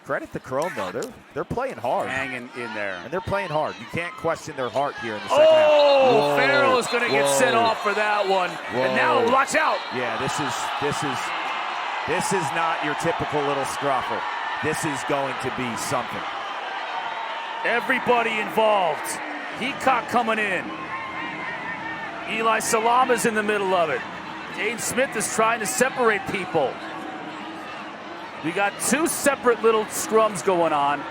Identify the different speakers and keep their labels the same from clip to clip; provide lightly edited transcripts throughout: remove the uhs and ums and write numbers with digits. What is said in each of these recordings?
Speaker 1: Credit the Chrome, though. They're playing hard.
Speaker 2: Hanging in there.
Speaker 1: And they're playing hard. You can't question their heart here in the second half.
Speaker 2: Oh, Farrell is going to get sent off for that one. Whoa. And now, watch out.
Speaker 1: Yeah, this is not your typical little scruffer. This is going to be something.
Speaker 2: Everybody involved. Heacock coming in. Eli Salama's in the middle of it. Dane Smith is trying to separate people. We got two separate little scrums going on.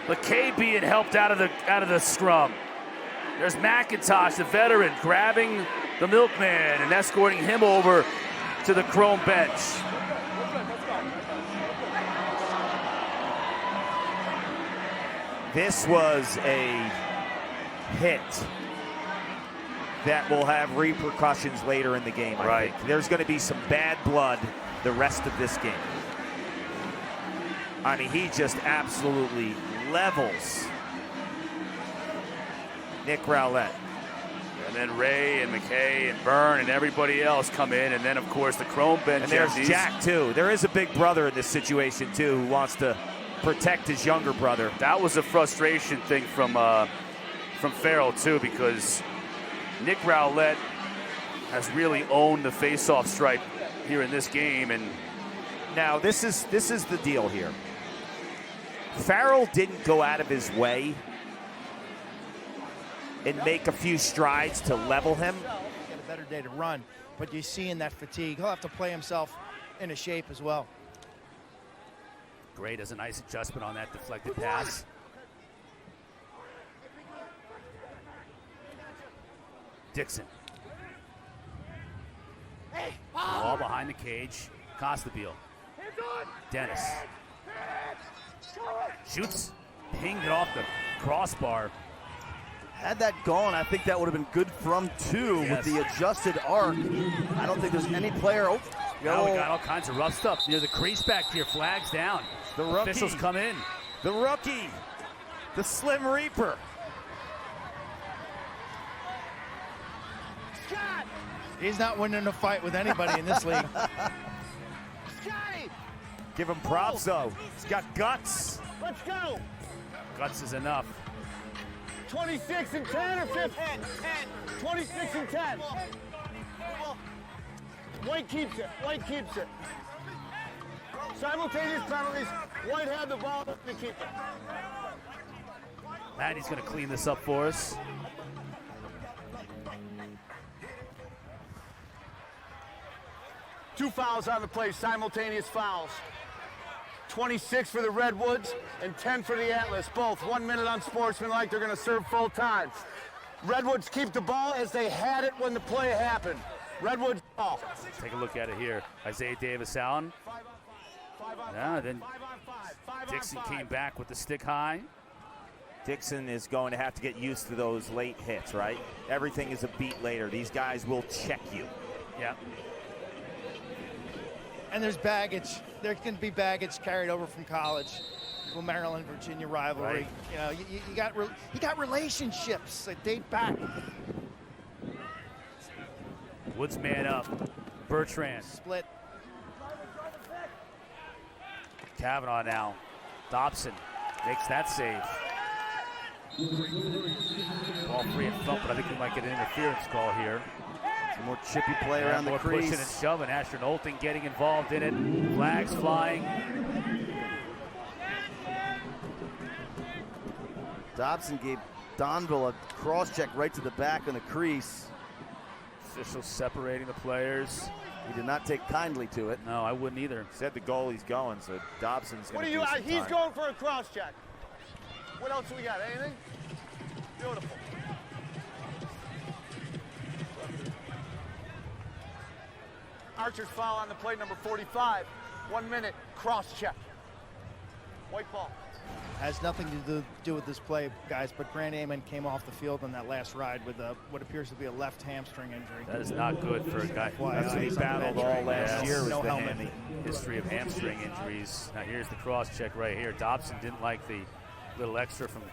Speaker 2: McKay being helped out of the scrum. There's McIntosh, the veteran, grabbing the milkman and escorting him over to the Chrome bench.
Speaker 1: This was a hit that will have repercussions later in the game, I think. There's going to be some bad blood the rest of this game. I mean, he just absolutely levels Nick Rowlett.
Speaker 2: And then Ray and McKay and Byrne and everybody else come in, and then, of course, the Chrome bench.
Speaker 1: And there's Jack, too. There is a big brother in this situation, too, who wants to protect his younger brother.
Speaker 2: That was a frustration thing from Farrell, too, because Nick Rowlett has really owned the face-off stripe here in this game. And
Speaker 1: now this is the deal here. Farrell didn't go out of his way and make a few strides to level him.
Speaker 3: Get a better day to run, but you see in that fatigue, he'll have to play himself into shape as well.
Speaker 2: Gray does a nice adjustment on that deflected pass. Dixon. Ball behind the cage. Costabile. Dennis. Shoots. Pinged it off the crossbar.
Speaker 4: Had that gone, I think that would have been good from two with the adjusted arc. I don't think there's any player.
Speaker 2: Now we got all kinds of rough stuff near the crease back here. Flags down.
Speaker 1: The rookie.
Speaker 2: Officials come in.
Speaker 1: The rookie. The Slim Reaper.
Speaker 3: He's not winning a fight with anybody in this league.
Speaker 1: Give him props, though. He's got guts.
Speaker 5: Let's go.
Speaker 2: Guts is enough.
Speaker 5: 26 and 10 or 15? 26 and 10. White keeps it. White keeps it. Simultaneous penalties. White had the ball to keep it.
Speaker 2: Maddie's going to clean this up for us.
Speaker 5: Two fouls on the play, simultaneous fouls. 26 for the Redwoods and 10 for the Atlas, both 1 minute unsportsmanlike. They're going to serve full time. Redwoods keep the ball as they had it when the play happened. Redwoods ball.
Speaker 2: Take a look at it here. Isaiah Davis Allen. Then Dixon came back with the stick high.
Speaker 1: Dixon is going to have to get used to those late hits, right? Everything is a beat later. These guys will check you.
Speaker 2: Yeah.
Speaker 3: And there's baggage. There can be baggage carried over from college, from Maryland, Virginia rivalry.
Speaker 2: Right.
Speaker 3: You know, you got relationships that date back.
Speaker 2: Woods man up. Bertrand.
Speaker 3: Split.
Speaker 2: Kavanaugh now. Dobson makes that save. Ball free in front, but I think we might get an interference call here.
Speaker 4: Some more chippy play around the crease.
Speaker 2: Pushing and shoving. Asher Nolting getting involved in it. Flags flying.
Speaker 4: Dobson gave Donville a cross-check right to the back on the crease.
Speaker 2: Officials separating the players.
Speaker 4: He did not take kindly to it.
Speaker 2: No, I wouldn't either.
Speaker 1: Said the goalie's going, so Dobson's going to do some time.
Speaker 5: He's going for a cross-check. What else do we got? Anything? Beautiful. Archer's foul on the play, number 45. 1 minute, cross-check. White ball.
Speaker 3: Has nothing to do with this play, guys, but Grant Amon came off the field on that last ride with what appears to be a left hamstring injury.
Speaker 2: That is not good for a guy.
Speaker 1: That's what he battled all last year.
Speaker 3: No helmet.
Speaker 2: History of hamstring injuries. Now here's the cross-check right here. Dobson didn't like the little extra from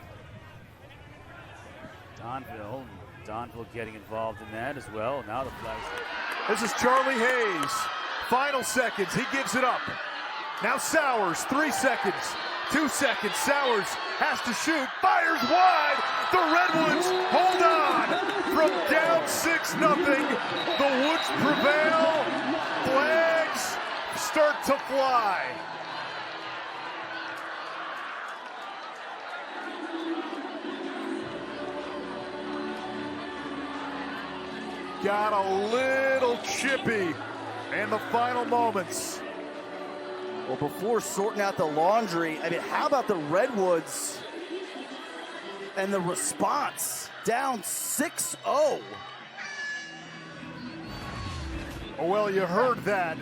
Speaker 2: Donville. Donville getting involved in that as well. Now the flags.
Speaker 6: This is Charlie Hayes Final seconds, he gives it up. Now Sowers, 3 seconds, 2 seconds. Sowers has to shoot, fires wide. The Redwoods hold on from down 6-0. The Woods prevail. Flags start to fly. Got a little chippy in the final moments.
Speaker 4: Well, before sorting out the laundry, I mean, how about the Redwoods and the response? Down 6-0.
Speaker 6: Well, you heard that.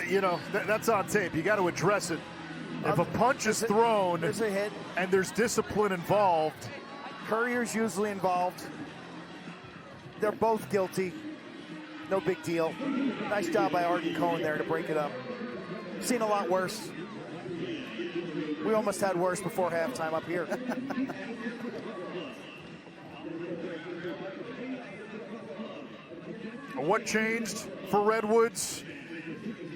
Speaker 6: You know, that's on tape. You got to address it. If a punch is thrown
Speaker 3: There's a hit.
Speaker 6: and there's discipline involved.
Speaker 3: Courier's usually involved. They're both guilty. No big deal. Nice job by Arden Cohen there to break it up. Seen a lot worse. We almost had worse before halftime up here.
Speaker 6: What changed for Redwoods?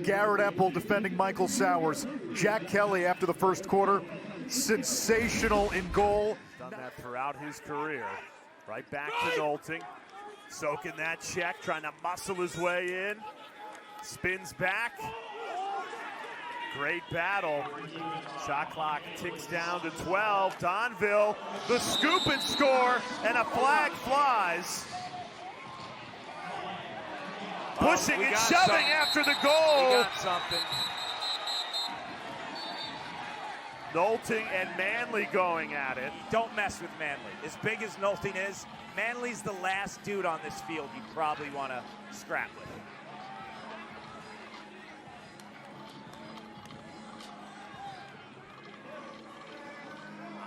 Speaker 6: Garrett Epple defending Michael Sowers. Jack Kelly after the first quarter, sensational in goal.
Speaker 7: Done that throughout his career. Right back to Nolting. Soaking that check, trying to muscle his way in. Spins back. Great battle. Shot clock ticks down to 12. Donville, the scoop and score, and a flag flies. Pushing and shoving after the goal.
Speaker 1: We got something.
Speaker 7: Nolting and Manley going at it.
Speaker 1: Don't mess with Manley. As big as Nolting is, Manley's the last dude on this field you probably want to scrap with.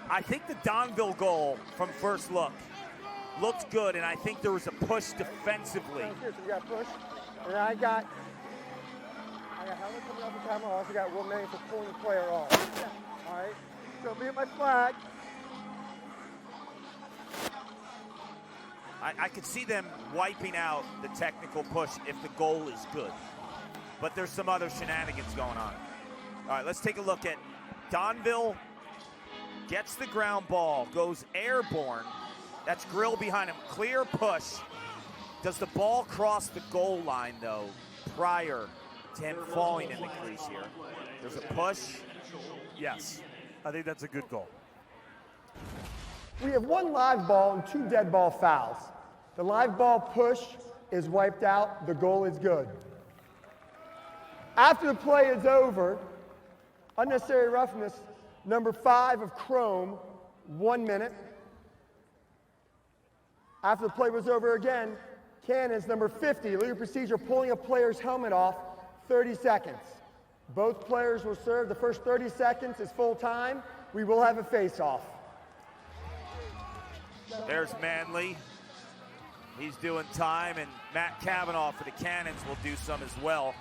Speaker 1: I think the Donville goal from first look looked good, and I think there was a push defensively.
Speaker 8: Here, so we got push, and I got helmet coming off the time. I also got 1 minute for pulling the player off. All right, so me and my flag.
Speaker 1: I could see them wiping out the technical push if the goal is good. But there's some other shenanigans going on. All right, let's take a look at Donville. Gets the ground ball, goes airborne. That's Grill behind him. Clear push. Does the ball cross the goal line, though, prior to him falling in the crease here? There's a push.
Speaker 7: Yes, I think that's a good goal.
Speaker 8: We have 1 live ball and 2 dead ball fouls. The live ball push is wiped out. The goal is good. After the play is over, unnecessary roughness, number 5 of Chrome, 1 minute. After the play was over again, Cannons, number 50, legal procedure, pulling a player's helmet off, 30 seconds. Both players will serve. The first 30 seconds is full time. We will have a face-off.
Speaker 1: There's Manley. He's doing time, and Matt Cavanaugh for the Cannons will do some as well.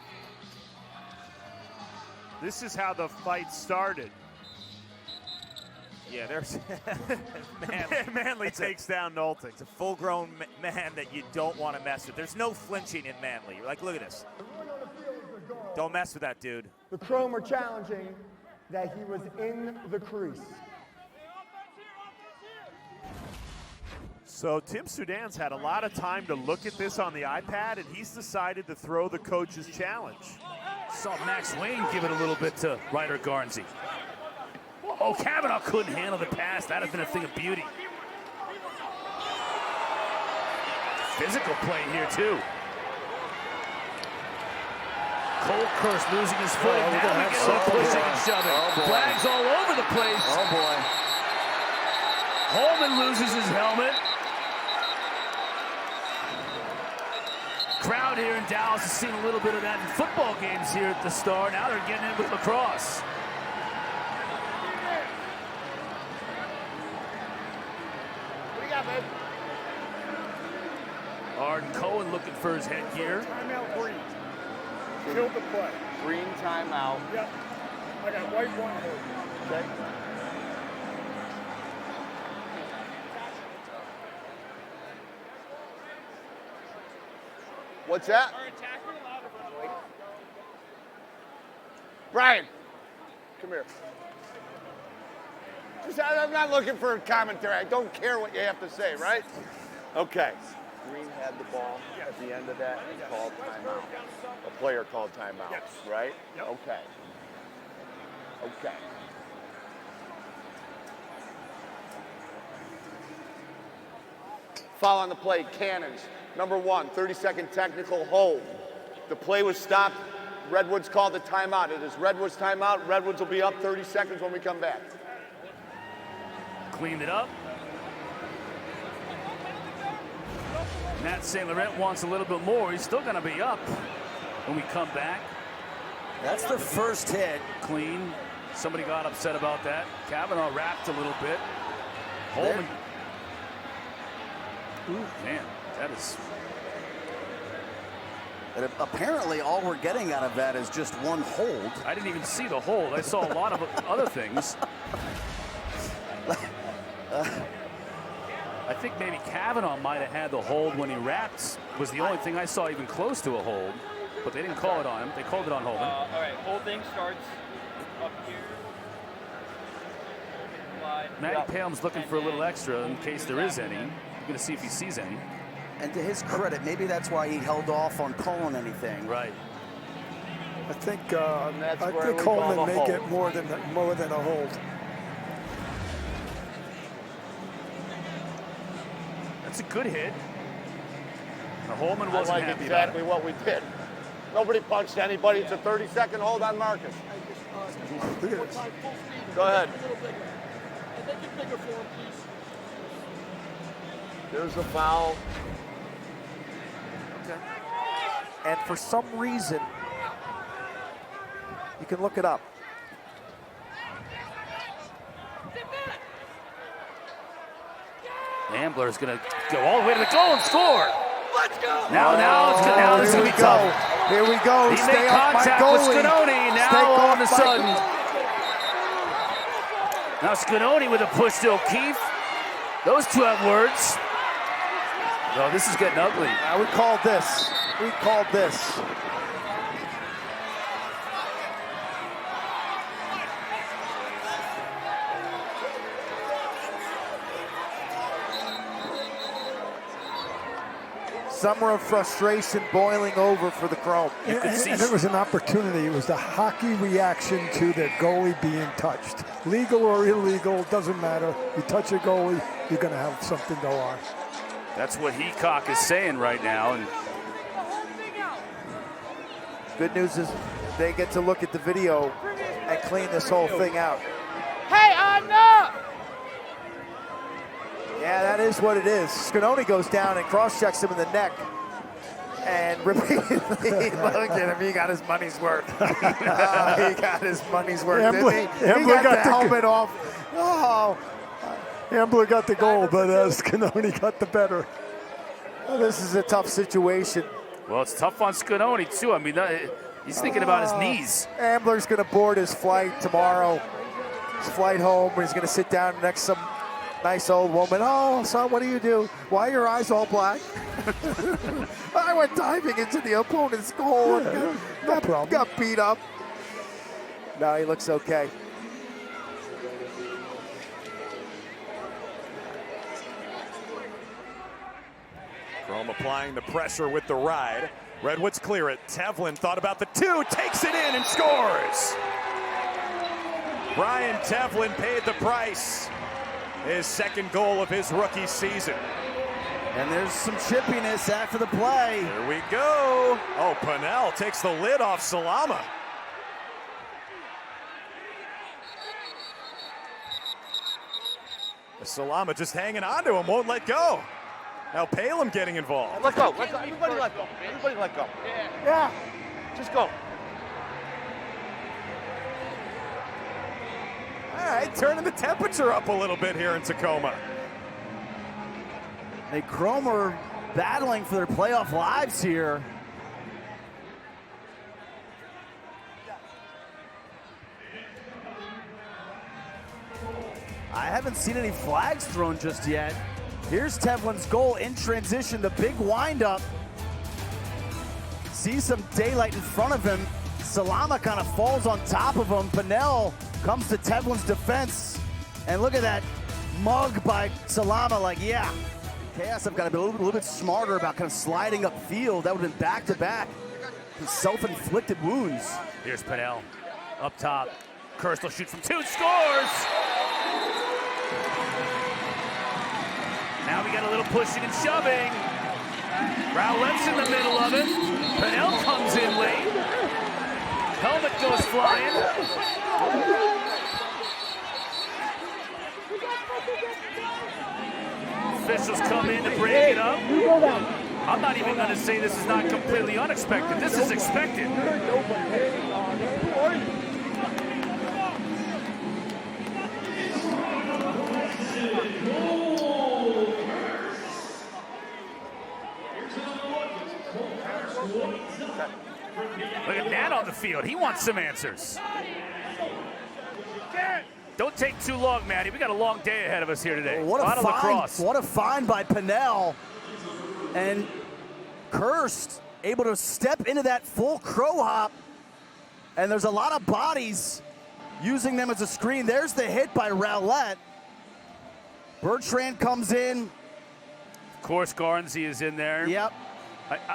Speaker 7: This is how the fight started.
Speaker 1: Yeah, there's
Speaker 7: Manley takes down Nolting.
Speaker 1: It's a full-grown man that you don't want to mess with. There's no flinching in Manley. You're like, look at this. Don't mess with that dude.
Speaker 8: The Chrome are challenging that he was in the crease.
Speaker 7: So Tim Sudan's had a lot of time to look at this on the iPad, and he's decided to throw the coach's challenge.
Speaker 2: Saw Max Wayne give it a little bit to Ryder Garnsey. Oh, Cavanaugh couldn't handle the pass. That has been a thing of beauty. Physical play here, too. Colkhurst losing his footing. Now we get some pushing and shoving. Flags all over the place.
Speaker 4: Oh, boy.
Speaker 2: Holman loses his helmet. Crowd here in Dallas has seen a little bit of that in football games here at the Star. Now they're getting in with lacrosse. Arden Cohen looking for his headgear.
Speaker 8: Timeout green. Killed the play.
Speaker 5: Green timeout.
Speaker 8: Yep. I got white one hold. Okay.
Speaker 5: What's that? Brian, come here. I'm not looking for a commentary. I don't care what you have to say, right? Okay. Green had the ball at the end of that and called timeout. A player called timeout, right? Yep. Okay. Okay. Foul on the play, Cannons. Number 1, 30-second technical hold. The play was stopped. Redwoods called the timeout. It is Redwoods timeout. Redwoods will be up 30 seconds when we come back.
Speaker 2: Cleaned it up. Matt St. Laurent wants a little bit more. He's still going to be up when we come back.
Speaker 4: That's the first hit.
Speaker 2: Clean. Somebody got upset about that. Kavanaugh wrapped a little bit. Holman. Ooh, man, that is.
Speaker 4: And apparently, all we're getting out of that is just one hold.
Speaker 2: I didn't even see the hold. I saw a lot of other things. I think maybe Kavanaugh might have had the hold when he wrapped. Was the only thing I saw even close to a hold, but they didn't call it on him. They called it on Holman.
Speaker 9: All right, holding starts up here.
Speaker 2: Matty Palm's looking for a little extra in case there is any. We're going to see if he sees any.
Speaker 4: And to his credit, maybe that's why he held off on calling anything.
Speaker 2: Right.
Speaker 10: I think Coleman may get more than a hold.
Speaker 2: That's a good hit. Now, Holman wasn't
Speaker 5: I like
Speaker 2: happy
Speaker 5: exactly
Speaker 2: about it.
Speaker 5: what we did. Nobody punched anybody. It's a 30-second hold on Marcus. Go ahead. There's a foul.
Speaker 3: Okay. And for some reason, you can look it up.
Speaker 2: Ambler's going to go all the way to the goal and score.
Speaker 9: Let's go!
Speaker 2: Now this is going to be tough.
Speaker 3: Here we go.
Speaker 2: He
Speaker 3: Stay
Speaker 2: made
Speaker 3: off my
Speaker 2: contact with
Speaker 3: goalie.
Speaker 2: Scanoni. Now all of a sudden. Now Scanoni with a push to O'Keefe. Those two have words. No, this is getting ugly.
Speaker 3: We called this. We called this. Summer of frustration boiling over for the Chrome.
Speaker 10: And it was an opportunity. It was the hockey reaction to the goalie being touched. Legal or illegal, doesn't matter. You touch a goalie, you're going to have something go on.
Speaker 2: That's what Heacock is saying right now. And
Speaker 3: good news is they get to look at the video and clean this whole thing out.
Speaker 9: Hey, no!
Speaker 3: Yeah, that is what it is. Scanoni goes down and cross-checks him in the neck. And repeatedly, look at him, he got his money's worth. He got his money's worth, didn't he? He got the helmet off. Oh.
Speaker 10: Ambler got the goal, but Scanoni got the better.
Speaker 3: Well, this is a tough situation.
Speaker 2: well, it's tough on Scanoni too. I mean, he's thinking about his knees.
Speaker 3: Ambler's going to board his flight tomorrow. His flight home, where he's going to sit down next to some nice old woman. Oh, son, what do you do? Why are your eyes all black? I went diving into the opponent's goal and got beat up. No, he looks okay.
Speaker 6: Chrome applying the pressure with the ride. Redwoods clear it. Tevlin thought about the two, takes it in and scores. Brian Tevlin paid the price. His second goal of his rookie season.
Speaker 4: And there's some chippiness after the play.
Speaker 6: Here we go. Oh, Pannell takes the lid off Salama. Salama just hanging on to him, won't let go. Now Palem getting involved.
Speaker 5: Let go. Let go. Everybody let go. Everybody let go. Yeah. Just go.
Speaker 6: All right, turning the temperature up a little bit here in Tacoma.
Speaker 4: The Chrome are battling for their playoff lives here. I haven't seen any flags thrown just yet. Here's Tevlin's goal in transition, the big windup. See some daylight in front of him. Salama kind of falls on top of him. Pinnell comes to Tevlin's defense. And look at that mug by Salama, like, yeah. Chaos have got to be a little bit smarter about kind of sliding upfield. That would have been back-to-back self-inflicted wounds.
Speaker 2: Here's Pinnell up top. Kirst shoots from 2, scores! Now we got a little pushing and shoving. Rowlett's in the middle of it. Pinnell comes in late. Helmet goes flying. Officials come in to break it up. I'm not even going to say this is not completely unexpected. This is expected. Look at Nat on the field. He wants some answers. Don't take too long, Matty. We got a long day ahead of us here today.
Speaker 4: What
Speaker 2: a lot of lacrosse.
Speaker 4: What a find by Pinnell. And Kirst able to step into that full crow hop. And there's a lot of bodies using them as a screen. There's the hit by Rowlett. Bertrand comes in.
Speaker 2: Of course, Garnsey is in there.
Speaker 4: Yep.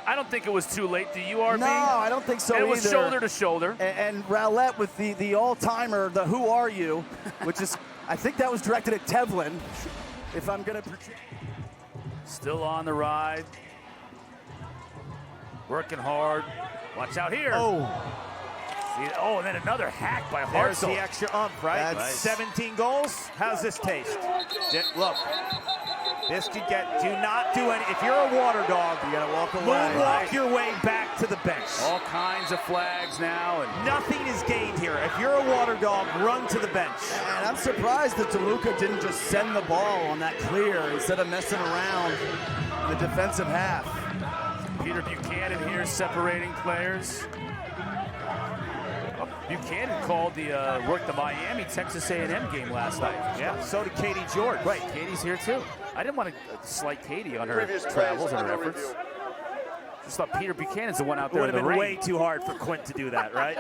Speaker 2: I don't think it was too late. Do you, RB?
Speaker 4: No, I don't think so
Speaker 2: It
Speaker 4: either.
Speaker 2: was shoulder to shoulder.
Speaker 4: And Rowlett with the all-timer, the "Who Are You," which is, I think that was directed at Tevlin, if I'm going to project.
Speaker 2: Still on the ride. Working hard. Watch out here.
Speaker 1: Oh.
Speaker 2: Oh, and then another hack by
Speaker 1: There's
Speaker 2: Hartzell.
Speaker 1: the extra right?
Speaker 4: That's-
Speaker 1: 17 goals. How's this taste? Look, this could get, do not do any, if you're a water dog,
Speaker 4: You got to walk away.
Speaker 1: moonwalk your way back to the bench.
Speaker 2: All kinds of flags now. And
Speaker 1: Nothing is gained here. If you're a water dog, run to the bench.
Speaker 4: And I'm surprised that DeLuca didn't just send the ball on that clear instead of messing around in the defensive half.
Speaker 2: Peter Buchanan here separating players. Buchanan called worked the Miami-Texas A&M game last night.
Speaker 1: Yeah, so did Katie George.
Speaker 2: Right, Katie's here too. I didn't want to slight Katie on her travels and her efforts. Just thought Peter Buchanan's the one out
Speaker 1: It
Speaker 2: there
Speaker 1: would
Speaker 2: in
Speaker 1: have
Speaker 2: the
Speaker 1: been
Speaker 2: rain.
Speaker 1: way too hard for Quint to do that, right?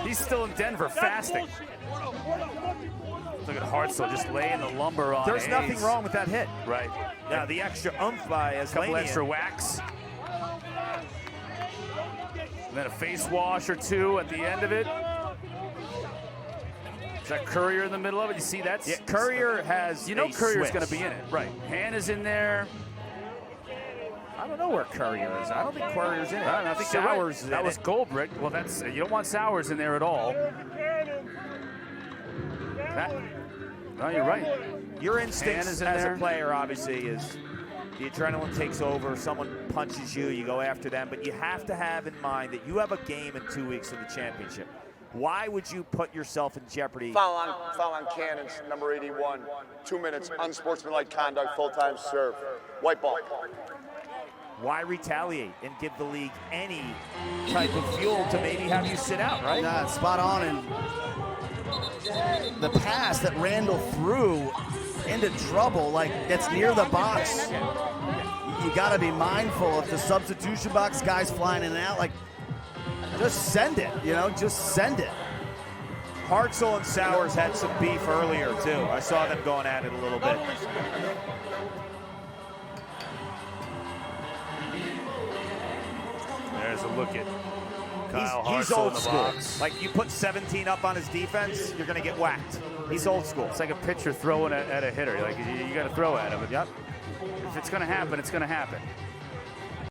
Speaker 2: He's still in Denver fasting. Look at Hartzell just laying the lumber on
Speaker 1: There's
Speaker 2: Hayes.
Speaker 1: nothing wrong with that hit.
Speaker 2: Right.
Speaker 1: Now, the extra oomph by
Speaker 2: A couple
Speaker 1: Aslanian.
Speaker 2: extra whacks. And then a face wash or two at the end of it. Is that Courier in the middle of it? You see that's...
Speaker 1: Yeah, Courier has
Speaker 2: You know
Speaker 1: a
Speaker 2: Courier's
Speaker 1: switch.
Speaker 2: going to be in it. Right. Hannah's in there.
Speaker 1: I don't know where Courier is. I don't think Courier's in it.
Speaker 2: I think
Speaker 1: Sowers is
Speaker 2: that
Speaker 1: in
Speaker 2: was
Speaker 1: it.
Speaker 2: Goldbrick. Well, that's you don't want Sowers in there at all. No, you're right.
Speaker 1: Your instincts
Speaker 2: Hannah's
Speaker 1: as
Speaker 2: in there.
Speaker 1: a player, obviously, is the adrenaline takes over. Someone punches you, you go after them. But you have to have in mind that you have a game in 2 weeks in the championship. Why would you put yourself in jeopardy?
Speaker 5: Foul on Cannons, number 81. 2 minutes, unsportsmanlike conduct, full-time serve. White ball.
Speaker 1: Why retaliate and give the league any type of fuel to maybe have you sit out, right?
Speaker 4: Nah, spot on. And the pass that Randall threw into trouble, like it's near the box. You got to be mindful of the substitution box, guys flying in and out. Like, just send it, just send it.
Speaker 1: Hartzell and Sowers had some beef earlier, too. I saw them going at it a little bit.
Speaker 2: There's a look at Kyle
Speaker 1: He's
Speaker 2: Hartzell
Speaker 1: old
Speaker 2: in the
Speaker 1: school.
Speaker 2: box.
Speaker 1: Like, you put 17 up on his defense, you're going to get whacked. He's old school.
Speaker 2: It's like a pitcher throwing at a hitter. Like you got to throw at him.
Speaker 1: Yep.
Speaker 2: If it's going to happen, it's going to happen.